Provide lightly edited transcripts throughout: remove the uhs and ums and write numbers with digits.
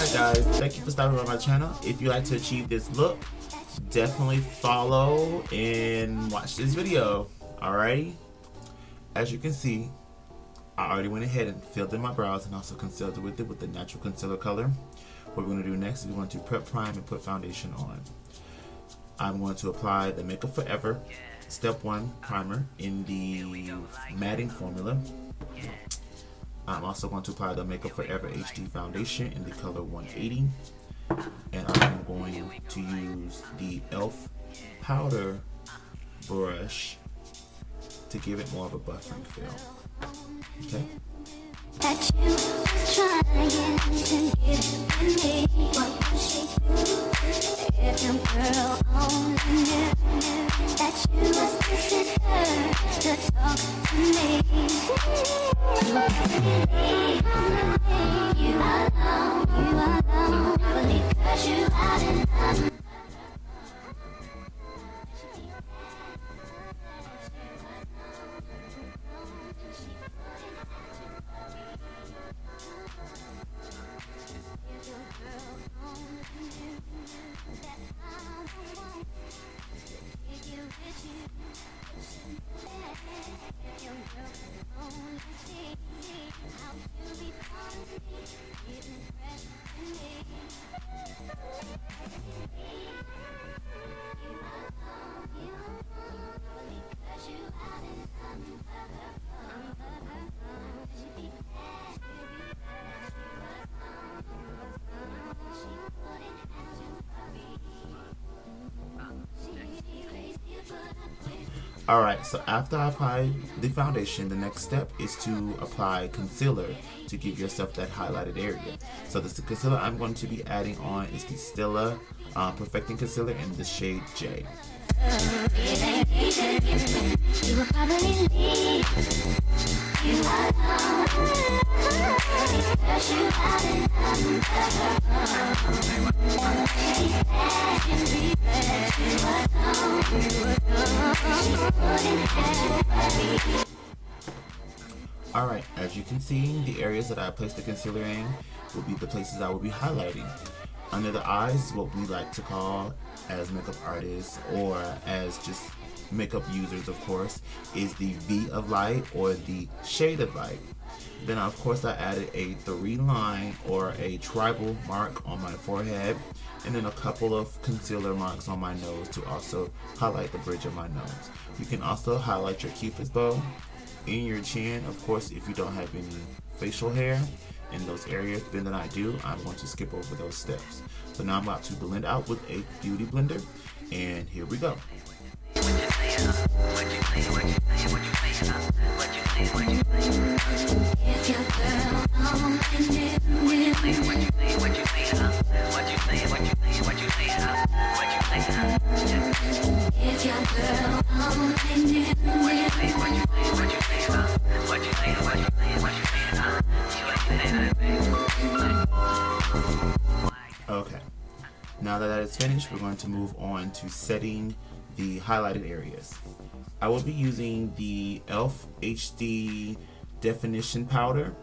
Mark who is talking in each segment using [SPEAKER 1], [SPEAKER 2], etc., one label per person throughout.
[SPEAKER 1] Alright guys, thank you for stopping by my channel. If you like to achieve this look, definitely follow and watch this video. Alrighty? As you can see, I already went ahead and filled in my brows and also concealed it with the natural concealer color. What we're going to do next is we're going to prep, prime, and put foundation on. I'm going to apply the Makeup ForEver Step 1 Primer in the matting formula. I'm also going to apply the Makeup ForEver HD Foundation in the color 180. And I'm going to use the e.l.f. powder brush to give it more of a buffering feel. Okay?
[SPEAKER 2] That you was trying to get with me. What would she do if your girl only knew that you was kissing her to talk to me? You alone, probably 'cause you out in love.
[SPEAKER 1] Alright, so after I apply the foundation, the next step is to apply concealer to give yourself that highlighted area. So the concealer I'm going to be adding on is the Stila Perfecting Concealer in the shade J. Alright, as you can see, the areas that I placed the concealer in will be the places I will be highlighting. Under the eyes is what we like to call, as makeup artists or as just makeup users of course, is the V of light or the shade of light. Then of course I added a 3-line or a tribal mark on my forehead, and then a couple of concealer marks on my nose to also highlight the bridge of my nose. You can also highlight your cupid's bow in your chin, of course, if you don't have any facial hair in those areas. Then that I do, I'm going to skip over those steps. So now I'm about to blend out with a beauty blender, and here we go. Okay, now that is finished, we're going to move on to setting the highlighted areas. I will be using the e.l.f. HD Definition Powder,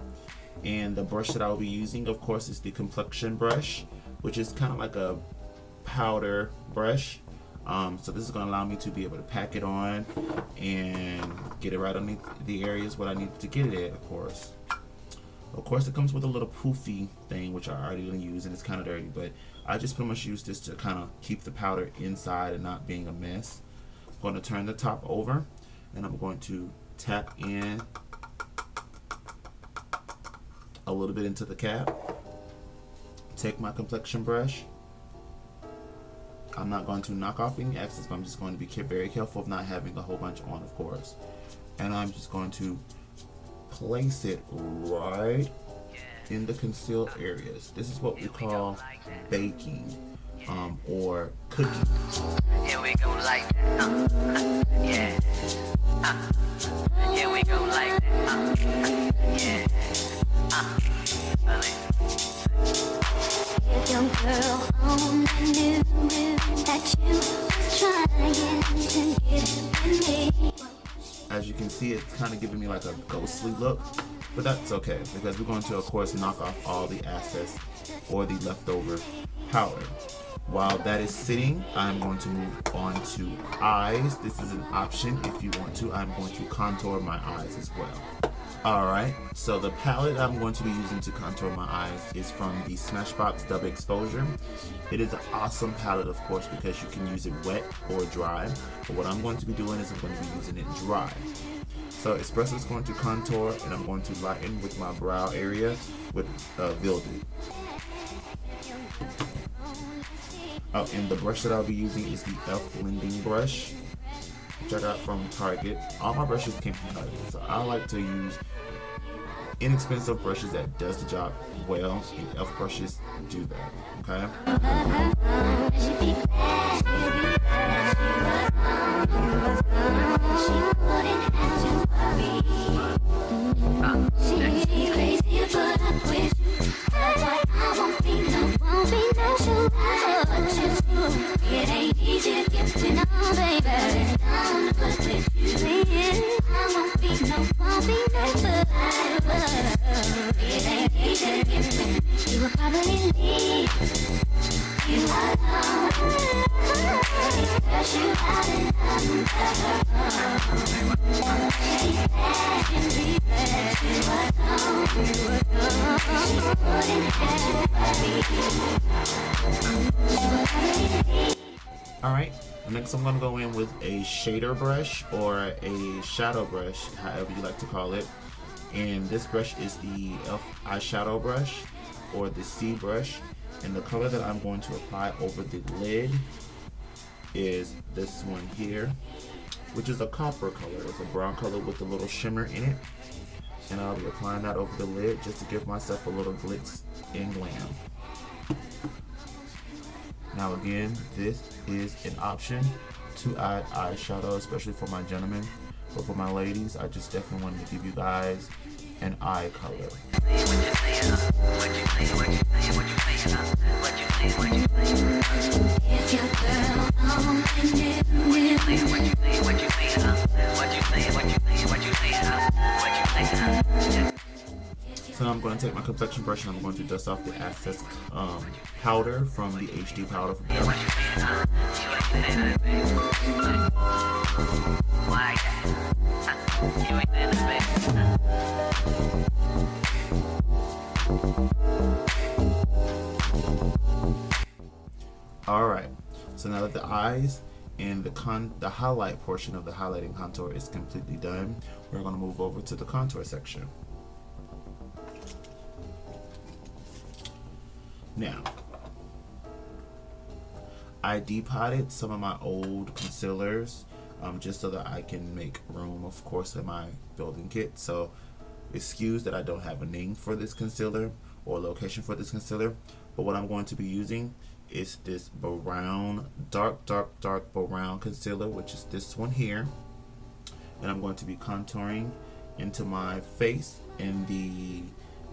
[SPEAKER 1] and the brush that I will be using, of course, is the complexion brush, which is kind of like a powder brush. So this is going to allow me to be able to pack it on and get it right underneath the areas what I need to get it at, of course. Of course, it comes with a little poofy thing, which I already going to use, and it's kind of dirty, but I just pretty much use this to kind of keep the powder inside and not being a mess. I'm going to turn the top over, and I'm going to tap in a little bit into the cap. Take my complexion brush. I'm not going to knock off any excess, but I'm just going to be very careful of not having a whole bunch on, of course. And I'm just going to place it right in the concealed areas. This is what we call baking or cooking.
[SPEAKER 3] Here we go like that. Yeah. Here we go like that. Yeah.
[SPEAKER 2] If your girl only knew that you was trying to get with me.
[SPEAKER 1] As you can see, it's kind of giving me like a ghostly look, but that's okay because we're going to, of course, knock off all the or the leftover powder. While that is sitting, I'm going to move on to eyes. This is an option if you want to. I'm going to contour my eyes as well. Alright, so the palette I'm going to be using to contour my eyes is from the Smashbox Double Exposure. It is an awesome palette, of course, because you can use it wet or dry. But what I'm going to be doing is I'm going to be using it dry. So Espresso is going to contour, and I'm going to lighten with my brow area with Vildu. Oh, and the brush that I'll be using is the e.l.f. blending brush, which I got from Target. All my brushes came from Target, so I like to use inexpensive brushes that does the job well, and e.l.f. brushes do that, okay?
[SPEAKER 2] It ain't easy to get to know, baby. It's down to put with you. I won't be no bumpy neighbor. It ain't easy to get to know. You will probably leave you alone. Cause you out and she's bad and be glad you were gone. She wouldn't have me.
[SPEAKER 1] Alright, next I'm going to go in with a shader brush or a shadow brush, however you like to call it. And this brush is the e.l.f. eyeshadow brush or the C brush. And the color that I'm going to apply over the lid is this one here, which is a copper color. It's a brown color with a little shimmer in it. And I'll be applying that over the lid just to give myself a little glitz and glam. Now again, this is an option to add eyeshadow, especially for my gentlemen. But for my ladies, I just definitely wanted to give you guys an eye color. So now I'm going to take my complexion brush and I'm going to dust off the excess powder from the HD powder from Balm. Alright, so now that the eyes and the highlight portion of the highlighting contour is completely done, we're going to move over to the contour section. Now, I depotted some of my old concealers just so that I can make room, of course, in my building kit. So, excuse that I don't have a name for this concealer or location for this concealer, but what I'm going to be using is this brown, dark brown concealer, which is this one here. And I'm going to be contouring into my face, and the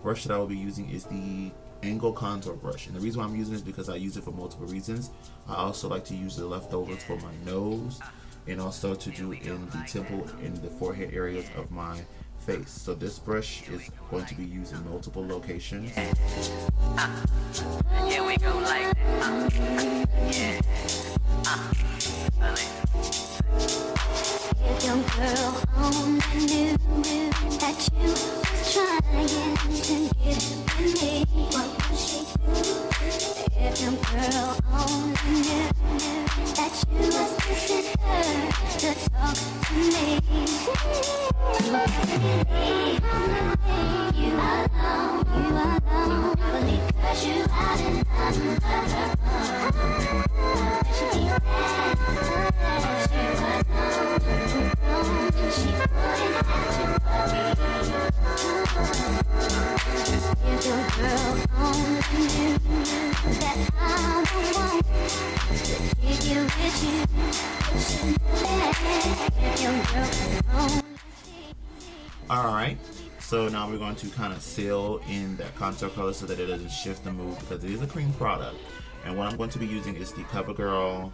[SPEAKER 1] brush that I will be using is the angle contour brush. And the reason why I'm using this is because I use it for multiple reasons. I also like to use the leftovers for my nose and also to do in the temple and the forehead areas of my face. So this brush is going to be used in multiple locations.
[SPEAKER 3] Here we go like that. Yeah.
[SPEAKER 2] If your girl only knew that you was trying to get with me, what would she do? If your girl only knew that you was kissing her to talk to me, she would probably leave you alone, probably cause you out and she'd be mad, she was alone, she wouldn't have to worry. If your girl only knew that I'm the one to take you with you, if your girl only
[SPEAKER 1] Alright, so now we're going to kind of seal in that contour color so that it doesn't shift the mood, because it is a cream product. And what I'm going to be using is the CoverGirl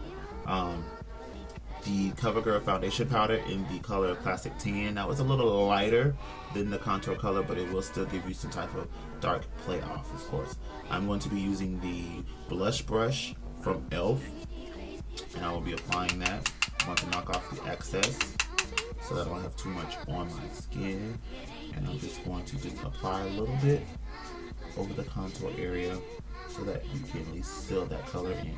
[SPEAKER 1] the CoverGirl foundation powder in the color Classic Tan. That was a little lighter than the contour color, but it will still give you some type of dark play off, of course. I'm going to be using the blush brush from e.l.f. and I will be applying that. I want to knock off the excess so that I don't have too much on my skin. And I'm just going to just apply a little bit over the contour area so that you can at least seal that color in.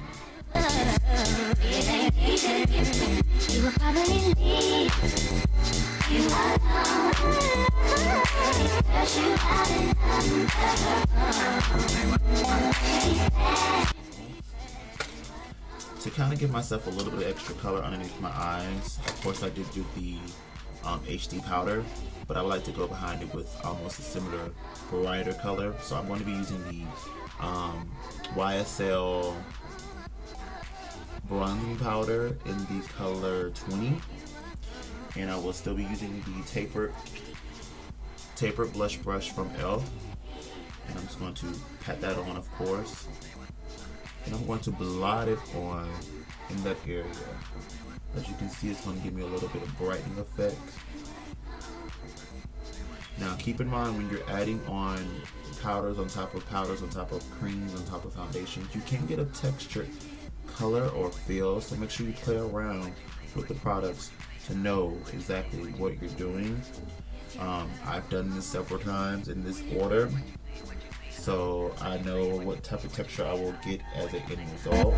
[SPEAKER 1] To kind of give myself a little bit of extra color underneath my eyes, of course I did do the HD powder, but I would like to go behind it with almost a similar brighter color. So I'm going to be using the YSL bronzing powder in the color 20, and I will still be using the tapered blush brush from e.l.f. and I'm just going to pat that on, of course, and I'm going to blot it on in that area. As you can see, it's going to give me a little bit of brightening effect. Now keep in mind, when you're adding on powders on top of powders on top of creams on top of foundations, you can get a textured color or feel, so make sure you play around with the products to know exactly what you're doing. I've done this several times in this order, so I know what type of texture I will get as an end result.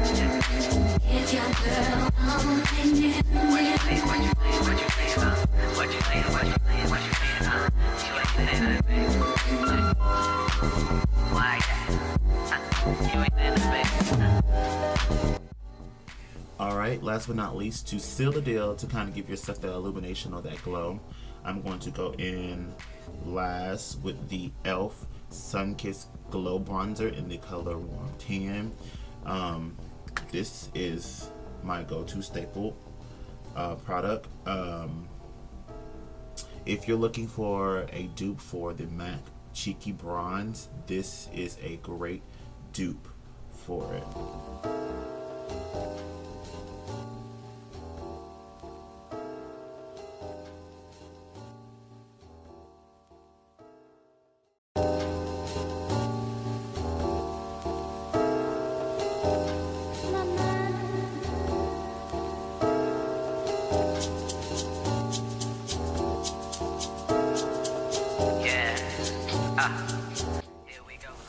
[SPEAKER 1] Alright, last but not least, to seal the deal, to kind of give yourself that illumination or that glow, I'm going to go in last with the e.l.f. Sunkissed Glow Bronzer in the color Warm Tan. This is my go-to staple product. If you're looking for a dupe for the MAC Cheeky Bronze, this is a great dupe for it.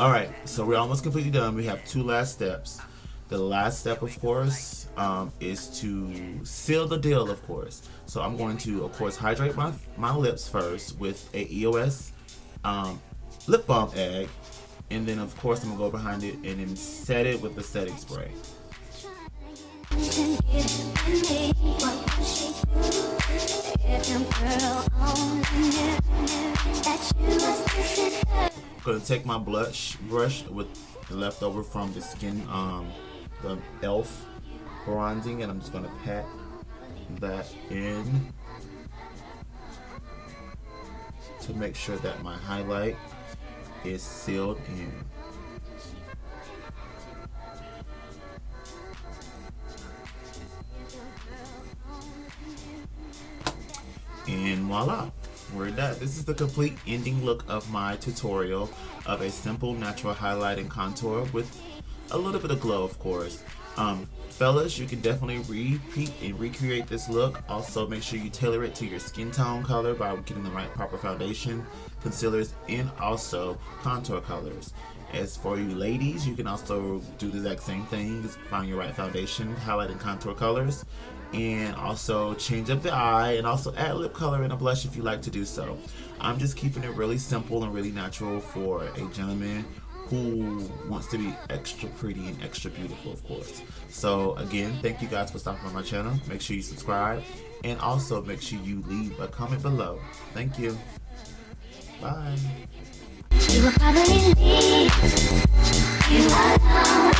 [SPEAKER 1] Alright, so we're almost completely done. We have two last steps. The last step, of course, is to seal the deal, of course. So I'm going to, of course, hydrate my lips first with a EOS lip balm egg. And then, of course, I'm going to go behind it and then set it with the setting spray. I'm going to take my blush brush with the leftover from the skin, the e.l.f. bronzing, and I'm just going to pat that in to make sure that my highlight is sealed in. And voila, we're done. This is the complete ending look of my tutorial of a simple natural highlight and contour with a little bit of glow, of course. Fellas, you can definitely repeat and recreate this look. Also, make sure you tailor it to your skin tone color by getting the right proper foundation, concealers, and also contour colors. As for you ladies, you can also do the exact same thing. Just find your right foundation, highlight, and contour colors, and also change up the eye, and also add lip color and a blush if you like to do so. I'm just keeping it really simple and really natural for a gentleman who wants to be extra pretty and extra beautiful, of course. So again, thank you guys for stopping by my channel. Make sure you subscribe, and also make sure you leave a comment below. Thank you. Bye. You will probably leave you alone,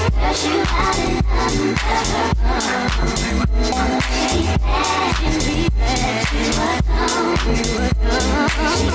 [SPEAKER 1] because you haven't done